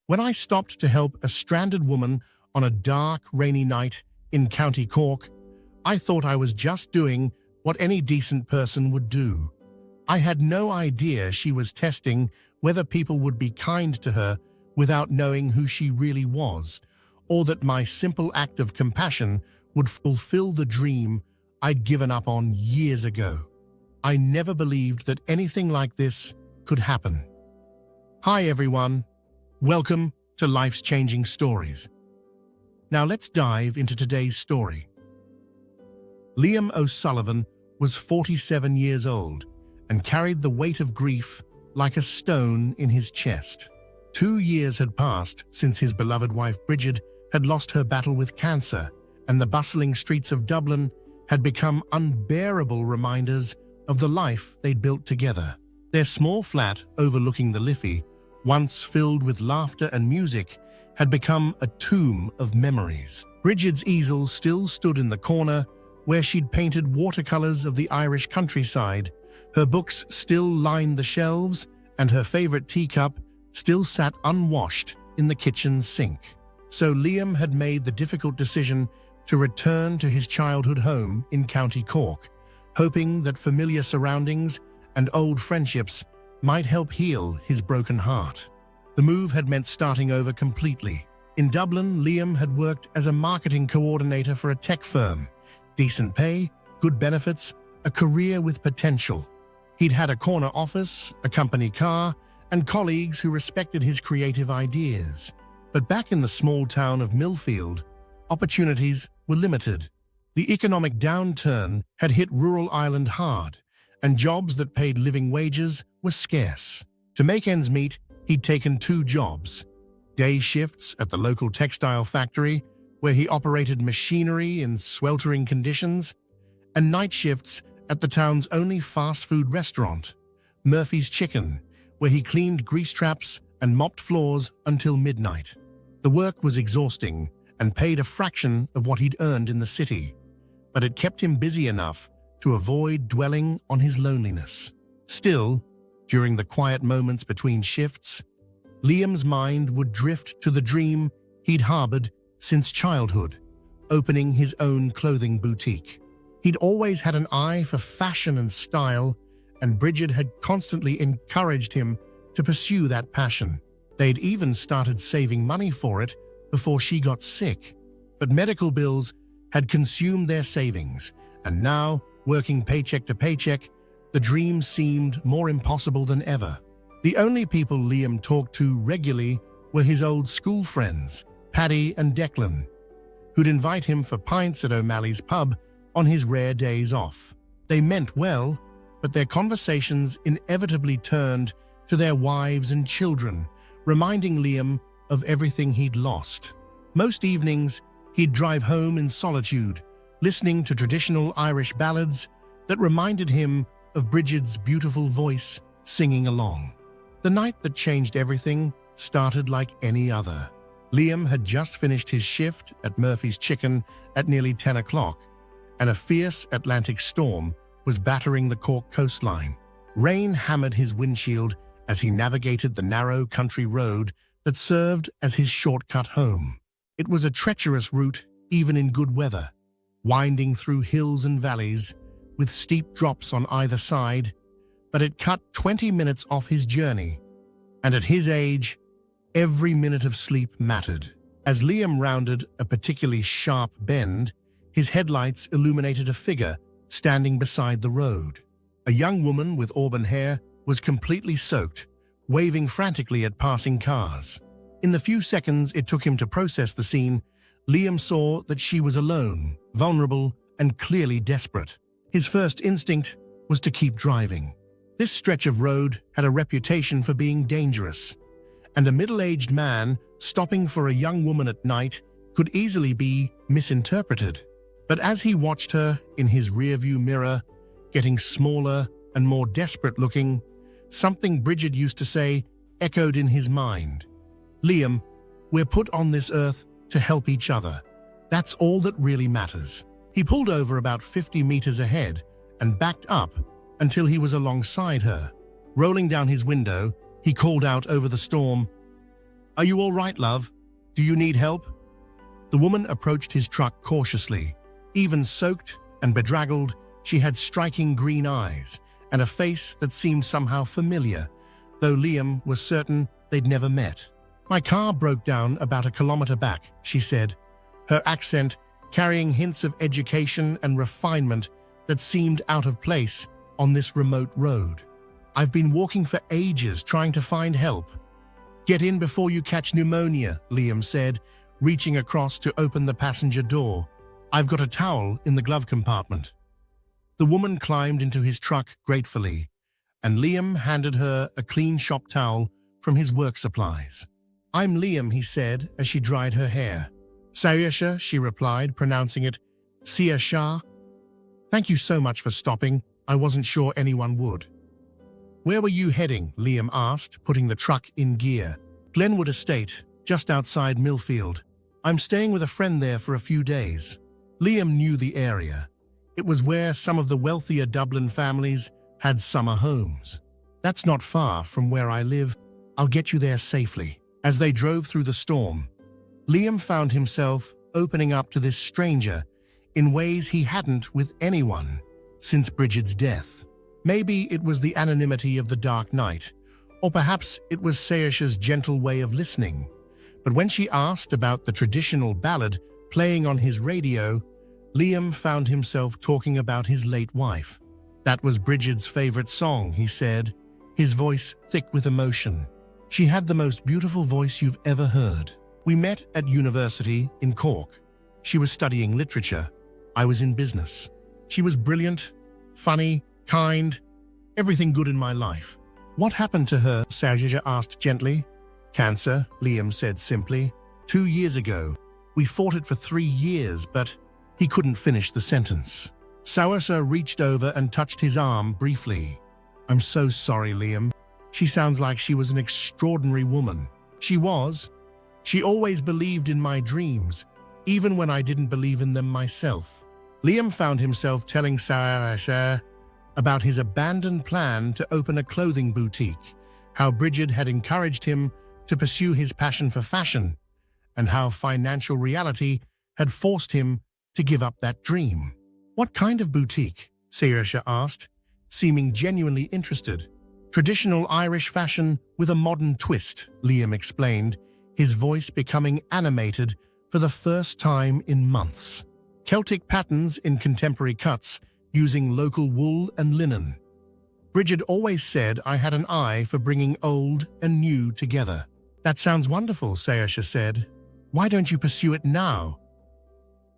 When I stopped to help a stranded woman on a dark, rainy night in County Cork, I thought I was just doing what any decent person would do. I had no idea she was testing whether people would be kind to her without knowing who she really was, or that my simple act of compassion would fulfill the dream I'd given up on years ago. I never believed that anything like this could happen. Hi everyone, welcome to Life's Changing Stories. Now let's dive into today's story. Liam O'Sullivan was 47 years old and carried the weight of grief like a stone in his chest. 2 years had passed since his beloved wife Brigid had lost her battle with cancer, and the bustling streets of Dublin had become unbearable reminders of the life they'd built together. Their small flat overlooking the Liffey, once filled with laughter and music, had become a tomb of memories. Brigid's easel still stood in the corner where she'd painted watercolors of the Irish countryside. Her books still lined the shelves, and her favorite teacup still sat unwashed in the kitchen sink. So Liam had made the difficult decision to return to his childhood home in County Cork, hoping that familiar surroundings and old friendships might help heal his broken heart. The move had meant starting over completely. In Dublin, Liam had worked as a marketing coordinator for a tech firm. Decent pay, good benefits, a career with potential. He'd had a corner office, a company car, and colleagues who respected his creative ideas. But back in the small town of Millfield, opportunities were limited. The economic downturn had hit rural Ireland hard, and jobs that paid living wages were scarce. To make ends meet, he'd taken 2 jobs: day shifts at the local textile factory, where he operated machinery in sweltering conditions, and night shifts at the town's only fast food restaurant, Murphy's Chicken, where he cleaned grease traps and mopped floors until midnight. The work was exhausting and paid a fraction of what he'd earned in the city, but it kept him busy enough to avoid dwelling on his loneliness. Still, during the quiet moments between shifts, Liam's mind would drift to the dream he'd harbored since childhood, opening his own clothing boutique. He'd always had an eye for fashion and style, and Brigid had constantly encouraged him to pursue that passion. They'd even started saving money for it before she got sick. But medical bills had consumed their savings, and now, working paycheck to paycheck, the dream seemed more impossible than ever. The only people Liam talked to regularly were his old school friends, Paddy and Declan, who'd invite him for pints at O'Malley's pub on his rare days off. They meant well, but their conversations inevitably turned to their wives and children, reminding Liam of everything he'd lost. Most evenings, he'd drive home in solitude, listening to traditional Irish ballads that reminded him of Brigid's beautiful voice singing along. The night that changed everything started like any other. Liam had just finished his shift at Murphy's Chicken at nearly 10 o'clock, and a fierce Atlantic storm was battering the Cork coastline. Rain hammered his windshield as he navigated the narrow country road that served as his shortcut home. It was a treacherous route, even in good weather, winding through hills and valleys, with steep drops on either side, but it cut 20 minutes off his journey, and at his age, every minute of sleep mattered. As Liam rounded a particularly sharp bend, his headlights illuminated a figure standing beside the road. A young woman with auburn hair was completely soaked, waving frantically at passing cars. In the few seconds it took him to process the scene, Liam saw that she was alone, vulnerable, and clearly desperate. His first instinct was to keep driving. This stretch of road had a reputation for being dangerous, and a middle-aged man stopping for a young woman at night could easily be misinterpreted. But as he watched her in his rearview mirror, getting smaller and more desperate looking, something Brigid used to say echoed in his mind. Liam, we're put on this earth to help each other. That's all that really matters. He pulled over about 50 meters ahead and backed up until he was alongside her. Rolling down his window, he called out over the storm, "Are you all right, love? Do you need help?" The woman approached his truck cautiously. Even soaked and bedraggled, she had striking green eyes and a face that seemed somehow familiar, though Liam was certain they'd never met. "My car broke down about a kilometer back," she said, her accent carrying hints of education and refinement that seemed out of place on this remote road. "I've been walking for ages trying to find help." "Get in before you catch pneumonia," Liam said, reaching across to open the passenger door. "I've got a towel in the glove compartment." The woman climbed into his truck gratefully, and Liam handed her a clean shop towel from his work supplies. "I'm Liam," he said as she dried her hair. "Saoirse," she replied, pronouncing it Saoirse. "Thank you so much for stopping. I wasn't sure anyone would." "Where were you heading?" Liam asked, putting the truck in gear. "Glenwood Estate, just outside Millfield. I'm staying with a friend there for a few days." Liam knew the area. It was where some of the wealthier Dublin families had summer homes. "That's not far from where I live. I'll get you there safely." As they drove through the storm, Liam found himself opening up to this stranger in ways he hadn't with anyone since Brigid's death. Maybe it was the anonymity of the dark night, or perhaps it was Saoirse's gentle way of listening. But when she asked about the traditional ballad playing on his radio, Liam found himself talking about his late wife. "That was Brigid's favorite song," he said, his voice thick with emotion. "She had the most beautiful voice you've ever heard. We met at university in Cork. She was studying literature. I was in business. She was brilliant, funny, kind, everything good in my life." "What happened to her?" Saoirse asked gently. "Cancer," Liam said simply. 2 years ago. We fought it for 3 years, but..." He couldn't finish the sentence. Saoirse reached over and touched his arm briefly. "I'm so sorry, Liam. She sounds like she was an extraordinary woman." "She was. She always believed in my dreams, even when I didn't believe in them myself." Liam found himself telling Saoirse about his abandoned plan to open a clothing boutique, how Brigid had encouraged him to pursue his passion for fashion, and how financial reality had forced him to give up that dream. "What kind of boutique?" Saoirse asked, seeming genuinely interested. "Traditional Irish fashion with a modern twist," Liam explained, his voice becoming animated for the first time in months. "Celtic patterns in contemporary cuts, using local wool and linen. Brigid always said I had an eye for bringing old and new together." "That sounds wonderful," Saoirse said. "Why don't you pursue it now?"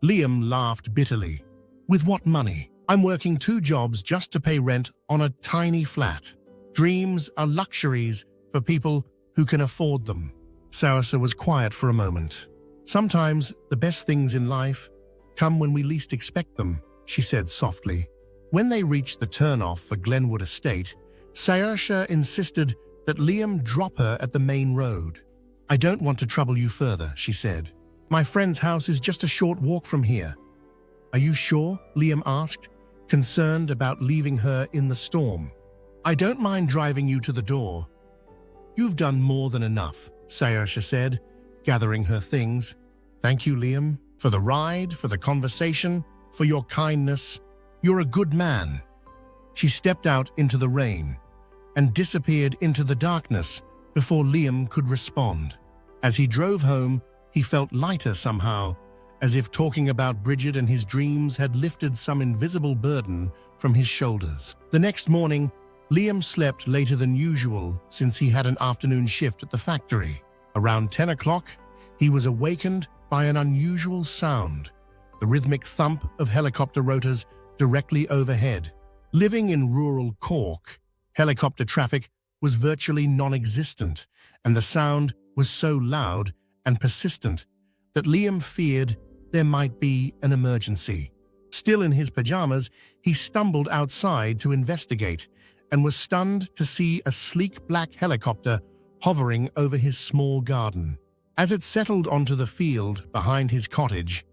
Liam laughed bitterly. "With what money? I'm working 2 jobs just to pay rent on a tiny flat. Dreams are luxuries for people who can afford them." Saoirse was quiet for a moment. "Sometimes the best things in life come when we least expect them," she said softly. When they reached the turnoff for Glenwood Estate, Saoirse insisted that Liam drop her at the main road. "I don't want to trouble you further," she said. "My friend's house is just a short walk from here." "Are you sure?" Liam asked, concerned about leaving her in the storm. "I don't mind driving you to the door." "You've done more than enough," Saoirse said, gathering her things. "Thank you, Liam, for the ride, for the conversation, for your kindness. You're a good man." She stepped out into the rain and disappeared into the darkness before Liam could respond. As he drove home, he felt lighter somehow, as if talking about Brigid and his dreams had lifted some invisible burden from his shoulders. The next morning, Liam slept later than usual since he had an afternoon shift at the factory. Around 10 o'clock, he was awakened by an unusual sound, the rhythmic thump of helicopter rotors directly overhead. Living in rural Cork, helicopter traffic was virtually non-existent, and the sound was so loud and persistent that Liam feared there might be an emergency. Still in his pajamas, he stumbled outside to investigate and was stunned to see a sleek black helicopter hovering over his small garden. As it settled onto the field behind his cottage,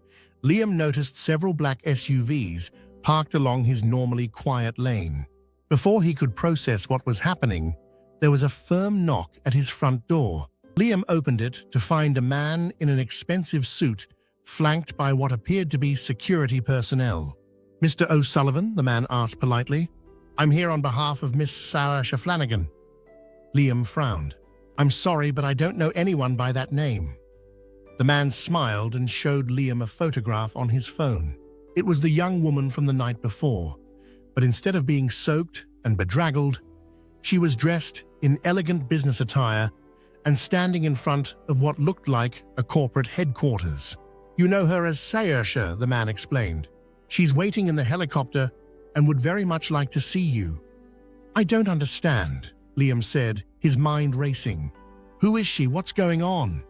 Liam noticed several black SUVs parked along his normally quiet lane. Before he could process what was happening, there was a firm knock at his front door. Liam opened it to find a man in an expensive suit, flanked by what appeared to be security personnel. "Mr. O'Sullivan," the man asked politely. "I'm here on behalf of Miss Saoirse Flanagan." Liam frowned. "I'm sorry, but I don't know anyone by that name." The man smiled and showed Liam a photograph on his phone. It was the young woman from the night before, but instead of being soaked and bedraggled, she was dressed in elegant business attire and standing in front of what looked like a corporate headquarters. "You know her as Saoirse," the man explained. "She's waiting in the helicopter and would very much like to see you." "I don't understand," Liam said, his mind racing. "Who is she? What's going on?"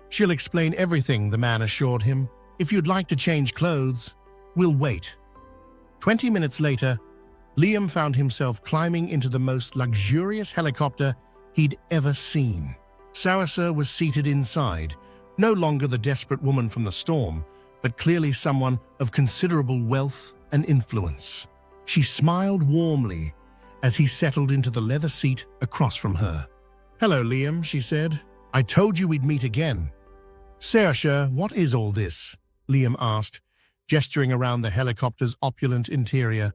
"She'll explain everything," the man assured him. "If you'd like to change clothes, we'll wait." 20 minutes later, Liam found himself climbing into the most luxurious helicopter he'd ever seen. Saoirse was seated inside, no longer the desperate woman from the storm, but clearly someone of considerable wealth and influence. She smiled warmly as he settled into the leather seat across from her. "Hello, Liam," she said. "I told you we'd meet again." "Saoirse, what is all this?" Liam asked, gesturing around the helicopter's opulent interior.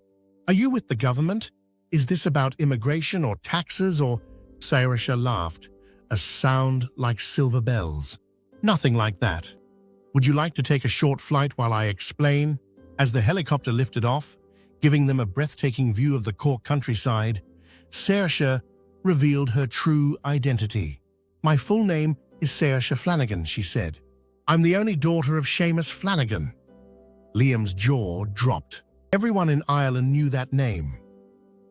"Are you with the government? Is this about immigration or taxes or—" Saoirse laughed, a sound like silver bells. "Nothing like that. Would you like to take a short flight while I explain?" As the helicopter lifted off, giving them a breathtaking view of the Cork countryside, Saoirse revealed her true identity. "My full name is Saoirse Flanagan," she said. "I'm the only daughter of Seamus Flanagan." Liam's jaw dropped. Everyone in Ireland knew that name.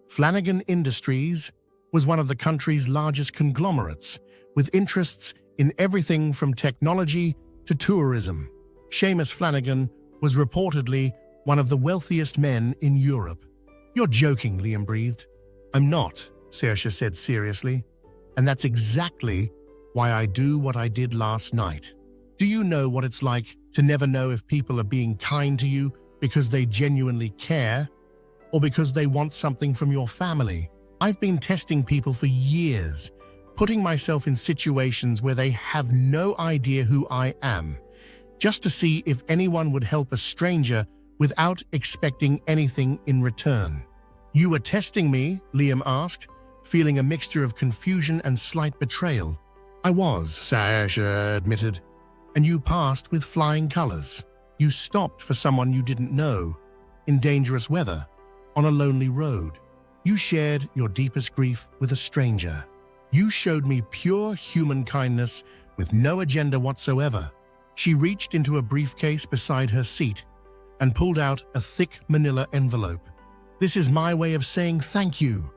Flanagan Industries was one of the country's largest conglomerates, with interests in everything from technology to tourism. Seamus Flanagan was reportedly one of the wealthiest men in Europe. "You're joking," Liam breathed. "I'm not," Saoirse said seriously. "And that's exactly why I do what I did last night. Do you know what it's like to never know if people are being kind to you because they genuinely care or because they want something from your family? I've been testing people for years, putting myself in situations where they have no idea who I am, just to see if anyone would help a stranger without expecting anything in return." "You were testing me?" Liam asked, feeling a mixture of confusion and slight betrayal. "I was," Saoirse admitted. "And you passed with flying colors. You stopped for someone you didn't know, in dangerous weather, on a lonely road. You shared your deepest grief with a stranger. You showed me pure human kindness with no agenda whatsoever." She reached into a briefcase beside her seat and pulled out a thick manila envelope. "This is my way of saying thank you."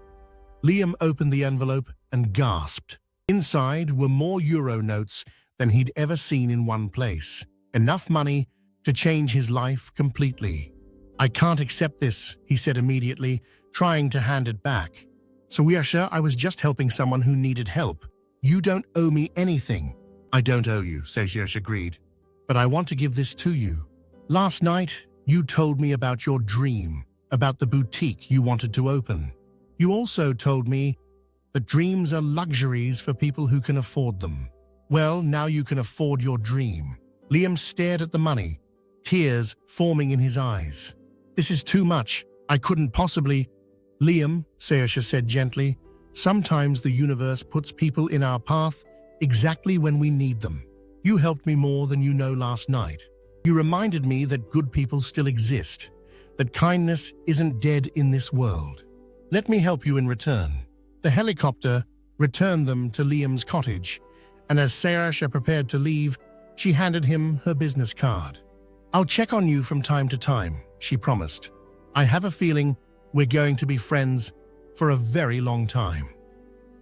Liam opened the envelope and gasped. Inside were more euro notes than he'd ever seen in one place. Enough money to change his life completely. "I can't accept this," he said immediately, trying to hand it back. "Saoirse, I was just helping someone who needed help. You don't owe me anything." "I don't owe you," Saoirse agreed. "But I want to give this to you. Last night, you told me about your dream, about the boutique you wanted to open. You also told me that dreams are luxuries for people who can afford them. Well, now you can afford your dream." Liam stared at the money, tears forming in his eyes. "This is too much. I couldn't possibly—" "Liam," Saoirse said gently, "sometimes the universe puts people in our path exactly when we need them. You helped me more than you know last night. You reminded me that good people still exist, that kindness isn't dead in this world. Let me help you in return." The helicopter returned them to Liam's cottage, and as Saoirse prepared to leave, she handed him her business card. "I'll check on you from time to time," she promised. "I have a feeling we're going to be friends for a very long time."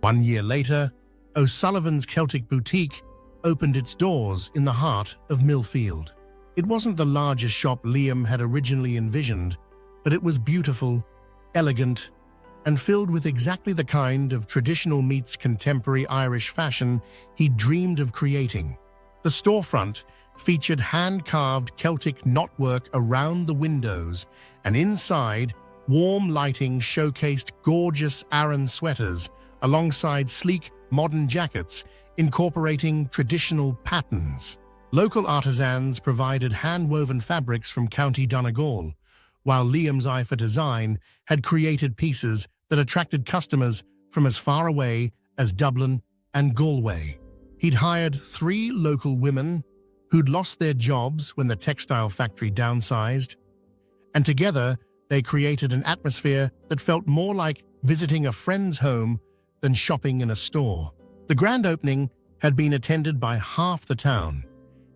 1 year later, O'Sullivan's Celtic boutique opened its doors in the heart of Millfield. It wasn't the largest shop Liam had originally envisioned, but it was beautiful, elegant, and filled with exactly the kind of traditional meets contemporary Irish fashion he'd dreamed of creating. The storefront featured hand-carved Celtic knotwork around the windows, and inside, warm lighting showcased gorgeous Aran sweaters alongside sleek, modern jackets incorporating traditional patterns. Local artisans provided hand-woven fabrics from County Donegal, while Liam's eye for design had created pieces that attracted customers from as far away as Dublin and Galway. He'd hired 3 local women who'd lost their jobs when the textile factory downsized, and together they created an atmosphere that felt more like visiting a friend's home than shopping in a store. The grand opening had been attended by half the town,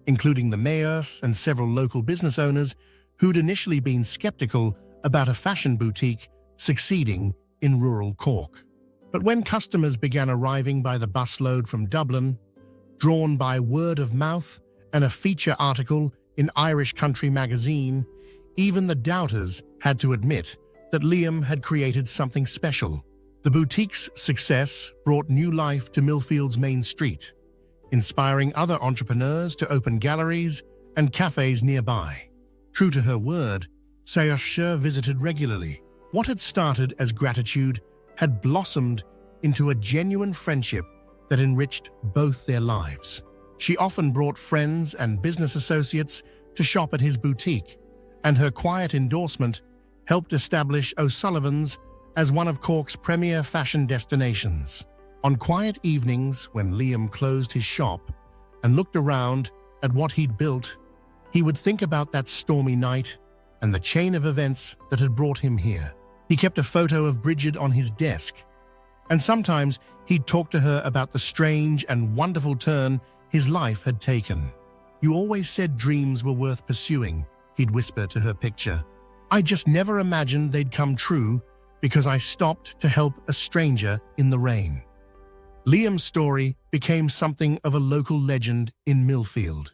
including the mayor and several local business owners who'd initially been skeptical about a fashion boutique succeeding in rural Cork. But when customers began arriving by the busload from Dublin, drawn by word of mouth and a feature article in Irish Country magazine, even the doubters had to admit that Liam had created something special. The boutique's success brought new life to Millfield's main street, inspiring other entrepreneurs to open galleries and cafes nearby. True to her word, Saoirse visited regularly. What had started as gratitude had blossomed into a genuine friendship that enriched both their lives. She often brought friends and business associates to shop at his boutique, and her quiet endorsement helped establish O'Sullivan's as one of Cork's premier fashion destinations. On quiet evenings, when Liam closed his shop and looked around at what he'd built, he would think about that stormy night and the chain of events that had brought him here. He kept a photo of Brigid on his desk, and sometimes he'd talk to her about the strange and wonderful turn his life had taken. "You always said dreams were worth pursuing," he'd whisper to her picture. "I just never imagined they'd come true because I stopped to help a stranger in the rain." Liam's story became something of a local legend in Millfield,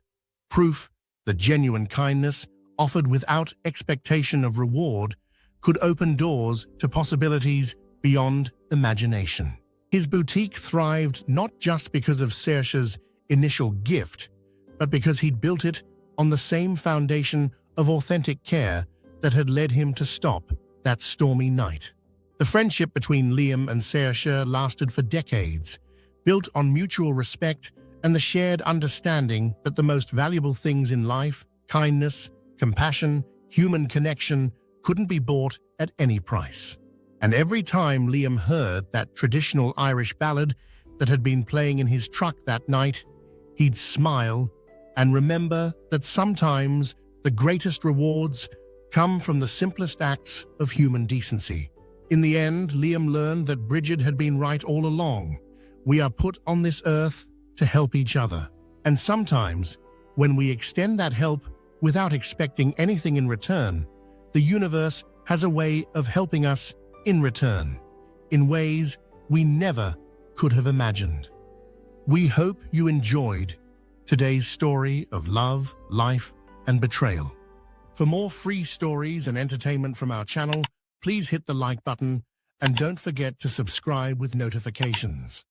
proof that genuine kindness, offered without expectation of reward, could open doors to possibilities beyond imagination. His boutique thrived not just because of Saoirse's initial gift, but because he'd built it on the same foundation of authentic care that had led him to stop that stormy night. The friendship between Liam and Saoirse lasted for decades, built on mutual respect and the shared understanding that the most valuable things in life, kindness, compassion, human connection, couldn't be bought at any price. And every time Liam heard that traditional Irish ballad that had been playing in his truck that night, he'd smile and remember that sometimes the greatest rewards come from the simplest acts of human decency. In the end, Liam learned that Brigid had been right all along. We are put on this earth to help each other. And sometimes, when we extend that help without expecting anything in return, the universe has a way of helping us in return, in ways we never could have imagined. We hope you enjoyed today's story of love, life, and betrayal. For more free stories and entertainment from our channel, please hit the like button and don't forget to subscribe with notifications.